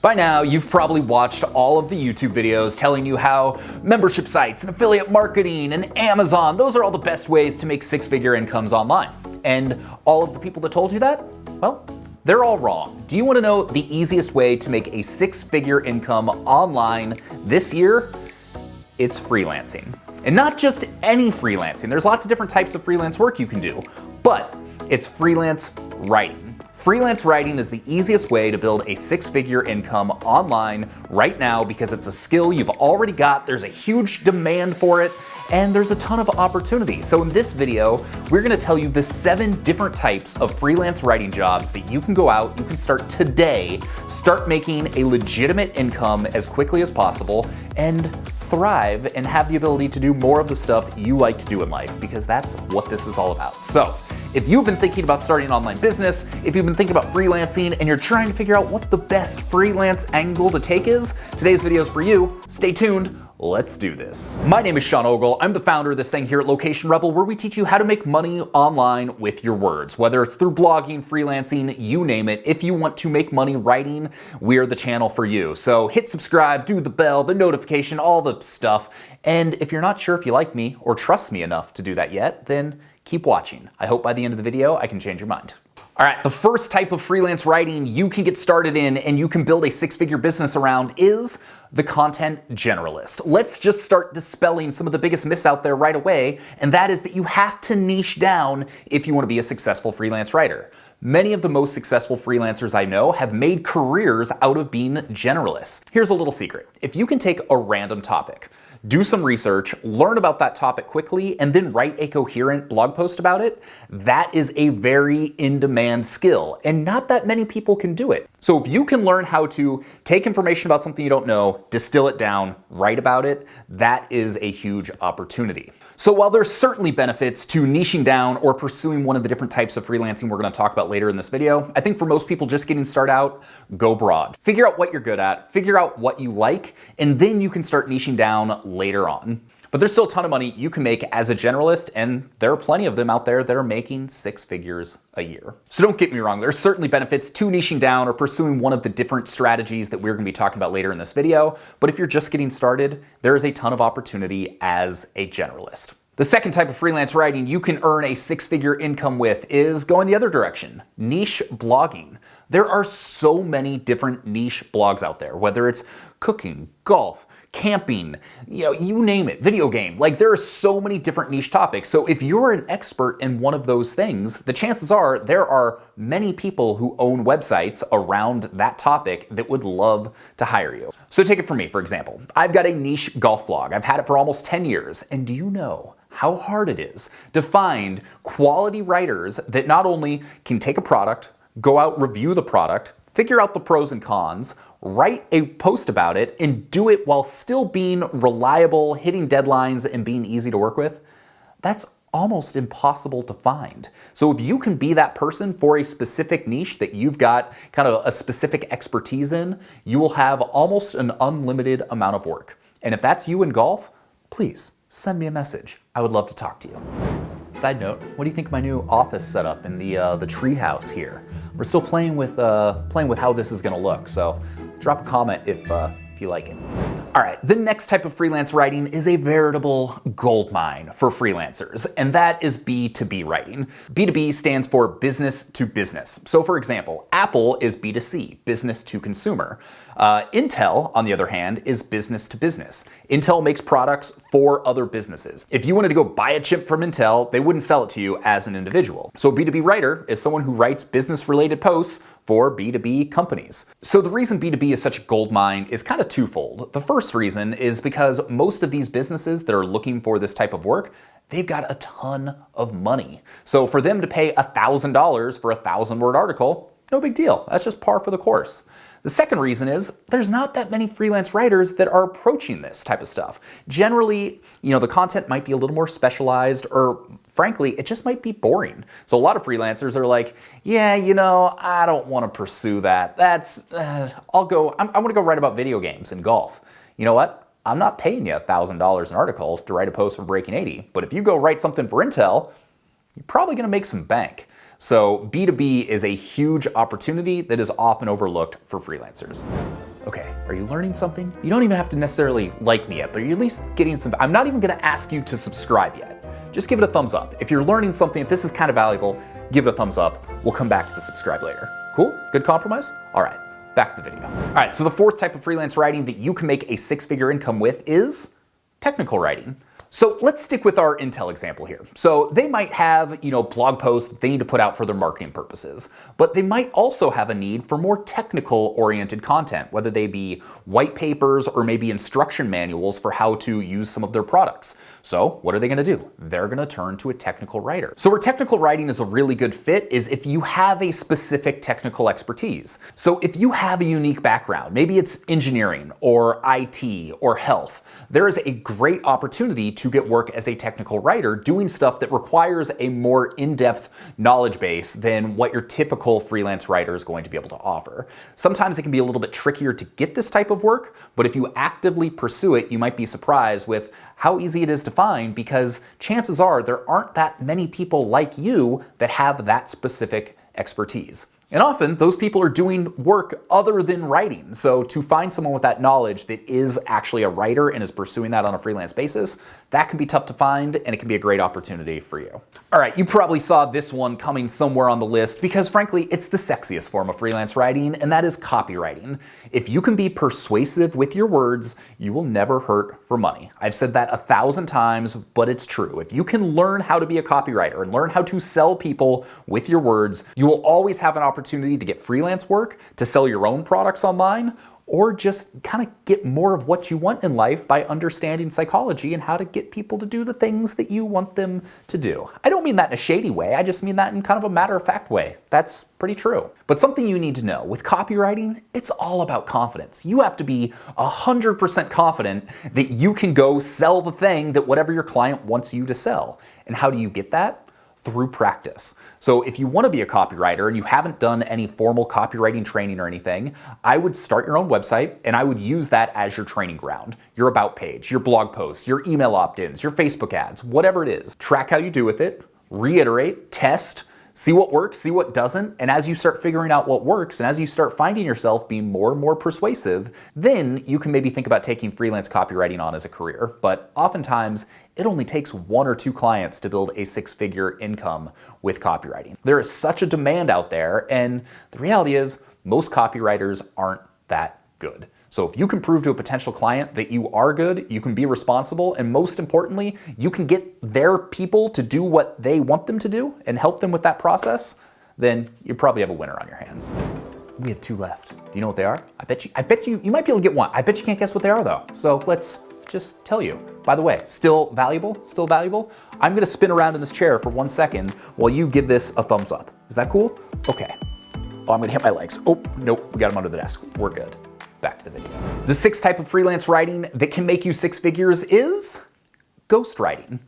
By now, you've probably watched all of the YouTube videos telling you how membership sites and affiliate marketing and Amazon, those are all the best ways to make six-figure incomes online. And all of the people that told you that, well, they're all wrong. Do you want to know the easiest way to make a six-figure income online this year? It's freelancing. And not just any freelancing. There's lots of different types of freelance work you can do, but it's freelance writing. Freelance writing is the easiest way to build a six-figure income online right now because it's a skill you've already got, there's a huge demand for it, and there's a ton of opportunity. So in this video, we're gonna tell you the 7 different types of freelance writing jobs that you can go out, you can start today, start making a legitimate income as quickly as possible, and thrive and have the ability to do more of the stuff you like to do in life, because that's what this is all about. So, if you've been thinking about starting an online business, if you've been thinking about freelancing and you're trying to figure out what the best freelance angle to take is, today's video is for you. Stay tuned. Let's do this. My name is Sean Ogle. I'm the founder of this thing here at Location Rebel, where we teach you how to make money online with your words. Whether it's through blogging, freelancing, you name it. If you want to make money writing, we're the channel for you. So hit subscribe, do the bell, the notification, all the stuff. And if you're not sure if you like me or trust me enough to do that yet, then keep watching. I hope by the end of the video, I can change your mind. All right, the first type of freelance writing you can get started in and you can build a six-figure business around is the content generalist. Let's just start dispelling some of the biggest myths out there right away, and that is that you have to niche down if you want to be a successful freelance writer. Many of the most successful freelancers I know have made careers out of being generalists. Here's a little secret. If you can take a random topic, do some research, learn about that topic quickly, and then write a coherent blog post about it, that is a very in-demand skill, and not that many people can do it. So if you can learn how to take information about something you don't know, distill it down, write about it, that is a huge opportunity. So while there's certainly benefits to niching down or pursuing one of the different types of freelancing we're gonna talk about later in this video, I think for most people just getting started out, go broad. Figure out what you're good at, figure out what you like, and then you can start niching down later on. But there's still a ton of money you can make as a generalist, and there are plenty of them out there that are making six figures a year. So don't get me wrong, there's certainly benefits to niching down or pursuing one of the different strategies that we're gonna be talking about later in this video, but if you're just getting started, there is a ton of opportunity as a generalist. The second type of freelance writing you can earn a six-figure income with is going the other direction, niche blogging. There are so many different niche blogs out there, whether it's cooking, golf, camping, you name it, video game. Like, there are so many different niche topics. So if you're an expert in one of those things, the chances are there are many people who own websites around that topic that would love to hire you. So take it from me, for example. I've got a niche golf blog. I've had it for almost 10 years. And do you know how hard it is to find quality writers that not only can take a product, go out, review the product, figure out the pros and cons, write a post about it, and do it while still being reliable, hitting deadlines, and being easy to work with? That's almost impossible to find. So if you can be that person for a specific niche that you've got kind of a specific expertise in, you will have almost an unlimited amount of work. And if that's you in golf, please send me a message. I would love to talk to you. Side note, what do you think of my new office setup in the tree house here? We're still playing with how this is gonna look, so drop a comment if you like it. All right, the next type of freelance writing is a veritable goldmine for freelancers, and that is B2B writing. B2B stands for business to business. So for example, Apple is B2C, business to consumer. Intel, on the other hand, is business to business. Intel makes products for other businesses. If you wanted to go buy a chip from Intel, they wouldn't sell it to you as an individual. So a B2B writer is someone who writes business-related posts for B2B companies. So the reason B2B is such a goldmine is kind of twofold. The first reason is because most of these businesses that are looking for this type of work, they've got a ton of money. So for them to pay $1,000 for a 1,000-word article, no big deal. That's just par for the course. The second reason is there's not that many freelance writers that are approaching this type of stuff. Generally, the content might be a little more specialized, or frankly, it just might be boring. So a lot of freelancers are like, yeah, I don't want to pursue that. I'm going to go write about video games and golf. You know what? I'm not paying you $1,000 an article to write a post for Breaking 80, but if you go write something for Intel, you're probably going to make some bank. So B2B is a huge opportunity that is often overlooked for freelancers. Okay, are you learning something? You don't even have to necessarily like me yet, but you're at least getting some. I'm not even gonna ask you to subscribe yet. Just give it a thumbs up. If you're learning something, if this is kind of valuable, give it a thumbs up. We'll come back to the subscribe later. Cool? Good compromise? All right, back to the video. All right, so the fourth type of freelance writing that you can make a six-figure income with is technical writing. So let's stick with our Intel example here. So they might have, blog posts that they need to put out for their marketing purposes, but they might also have a need for more technical oriented content, whether they be white papers or maybe instruction manuals for how to use some of their products. So what are they gonna do? They're gonna turn to a technical writer. So where technical writing is a really good fit is if you have a specific technical expertise. So if you have a unique background, maybe it's engineering or IT or health, there is a great opportunity to get work as a technical writer doing stuff that requires a more in-depth knowledge base than what your typical freelance writer is going to be able to offer. Sometimes it can be a little bit trickier to get this type of work, but if you actively pursue it, you might be surprised with how easy it is to find, because chances are there aren't that many people like you that have that specific expertise. And often those people are doing work other than writing. So to find someone with that knowledge that is actually a writer and is pursuing that on a freelance basis, that can be tough to find, and it can be a great opportunity for you. All right, you probably saw this one coming somewhere on the list because frankly, it's the sexiest form of freelance writing, and that is copywriting. If you can be persuasive with your words, you will never hurt for money. I've said that 1,000 times, but it's true. If you can learn how to be a copywriter and learn how to sell people with your words, you will always have an opportunity to get freelance work, to sell your own products online, or just kind of get more of what you want in life by understanding psychology and how to get people to do the things that you want them to do. I don't mean that in a shady way, I just mean that in kind of a matter-of-fact way. That's pretty true. But something you need to know, with copywriting, it's all about confidence. You have to be 100% confident that you can go sell the thing that whatever your client wants you to sell. And how do you get that? Through practice. So if you want to be a copywriter and you haven't done any formal copywriting training or anything, I would start your own website and I would use that as your training ground. Your about page, your blog posts, your email opt-ins, your Facebook ads, whatever it is. Track how you do with it, reiterate, test, see what works, see what doesn't, and as you start figuring out what works and as you start finding yourself being more and more persuasive, then you can maybe think about taking freelance copywriting on as a career. But oftentimes, it only takes 1 or 2 clients to build a six-figure income with copywriting. There is such a demand out there, and the reality is most copywriters aren't that good. So if you can prove to a potential client that you are good, you can be responsible, and most importantly, you can get their people to do what they want them to do and help them with that process, then you probably have a winner on your hands. We have 2 left. Do you know what they are? I bet you might be able to get 1. I bet you can't guess what they are though. So let's just tell you. By the way, still valuable? Still valuable? I'm gonna spin around in this chair for 1 second while you give this a thumbs up. Is that cool? Okay. Oh, I'm gonna hit my legs. Oh, nope, we got them under the desk. We're good. Back to the video. The 6th type of freelance writing that can make you 6 figures is ghostwriting.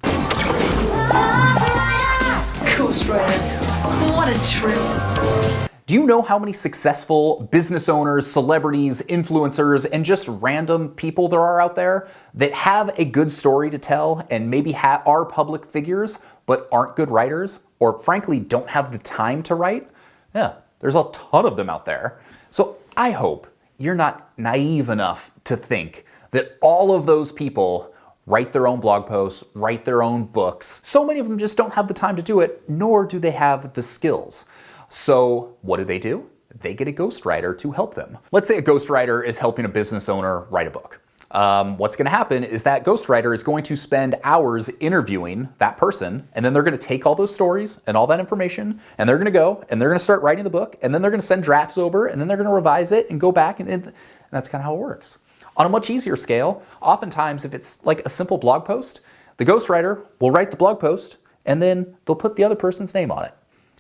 Ghostwriting, what a trip. Do you know how many successful business owners, celebrities, influencers, and just random people there are out there that have a good story to tell and maybe are public figures but aren't good writers, or frankly don't have the time to write? Yeah, there's a ton of them out there. So I hope you're not naive enough to think that all of those people write their own blog posts, write their own books. So many of them just don't have the time to do it, nor do they have the skills. So what do? They get a ghostwriter to help them. Let's say a ghostwriter is helping a business owner write a book. What's gonna happen is that ghostwriter is going to spend hours interviewing that person, and then they're gonna take all those stories and all that information, and they're gonna go and they're gonna start writing the book, and then they're gonna send drafts over, and then they're gonna revise it and go back, and that's kind of how it works. On a much easier scale, oftentimes if it's like a simple blog post, the ghostwriter will write the blog post, and then they'll put the other person's name on it.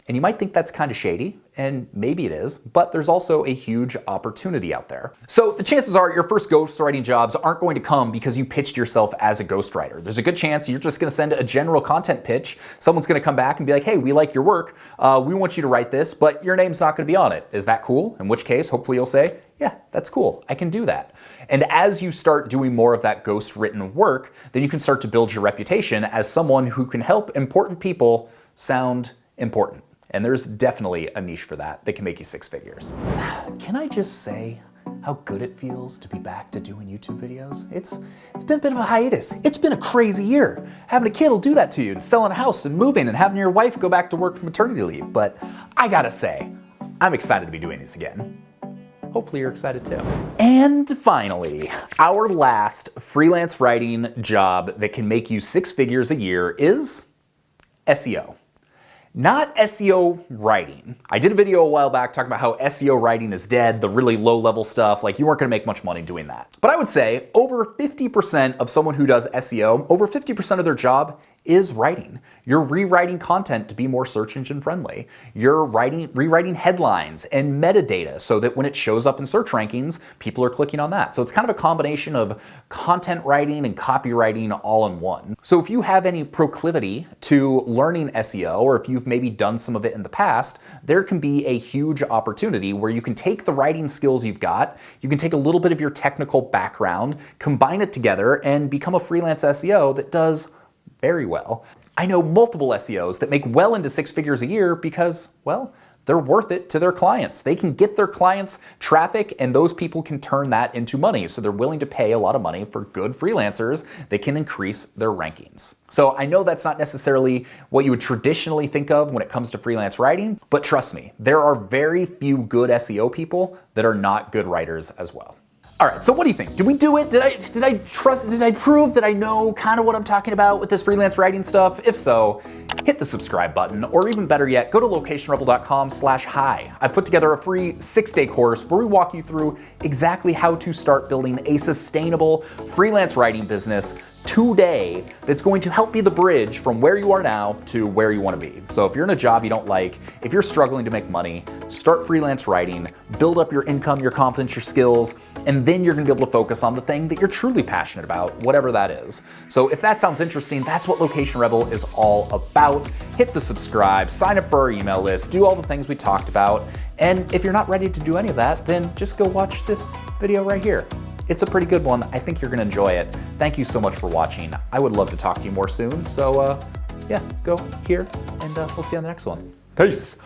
And you might think that's kind of shady, and maybe it is, but there's also a huge opportunity out there. So the chances are your first ghostwriting jobs aren't going to come because you pitched yourself as a ghostwriter. There's a good chance you're just gonna send a general content pitch. Someone's gonna come back and be like, hey, we like your work. We want you to write this, but your name's not gonna be on it. Is that cool? In which case, hopefully you'll say, yeah, that's cool. I can do that. And as you start doing more of that ghost written work, then you can start to build your reputation as someone who can help important people sound important. And there's definitely a niche for that can make you 6 figures. Can I just say, how good it feels to be back to doing YouTube videos? It's been a bit of a hiatus. It's been a crazy year. Having a kid will do that to you, and selling a house and moving and having your wife go back to work for maternity leave. But I gotta say, I'm excited to be doing these again. Hopefully you're excited too. And finally, our last freelance writing job that can make you 6 figures a year is SEO. Not SEO writing. I did a video a while back talking about how SEO writing is dead, the really low level stuff, like you weren't gonna make much money doing that. But I would say over 50% of someone who does SEO, over 50% of their job is writing. You're rewriting content to be more search engine friendly. You're rewriting headlines and metadata so that when it shows up in search rankings, people are clicking on that. So it's kind of a combination of content writing and copywriting all in one. So if you have any proclivity to learning SEO, or if you've maybe done some of it in the past, there can be a huge opportunity where you can take the writing skills you've got, you can take a little bit of your technical background, combine it together, and become a freelance SEO that does very well. I know multiple SEOs that make well into 6 figures a year because, well, they're worth it to their clients. They can get their clients traffic and those people can turn that into money. So they're willing to pay a lot of money for good freelancers that can increase their rankings. So I know that's not necessarily what you would traditionally think of when it comes to freelance writing, but trust me, there are very few good SEO people that are not good writers as well. All right, so what do you think? Did we do it? Did I prove that I know kind of what I'm talking about with this freelance writing stuff? If so, hit the subscribe button, or even better yet, go to locationrebel.com/hi. I put together a free 6-day course where we walk you through exactly how to start building a sustainable freelance writing business today that's going to help be the bridge from where you are now to where you want to be. So if you're in a job you don't like, if you're struggling to make money, start freelance writing, build up your income, your confidence, your skills, and then you're going to be able to focus on the thing that you're truly passionate about, whatever that is. So if that sounds interesting, that's what Location Rebel is all about. Hit the subscribe, sign up for our email list, do all the things we talked about. And if you're not ready to do any of that, then just go watch this video right here. It's a pretty good one. I think you're gonna enjoy it. Thank you so much for watching. I would love to talk to you more soon. So yeah, go here and we'll see you on the next one. Peace.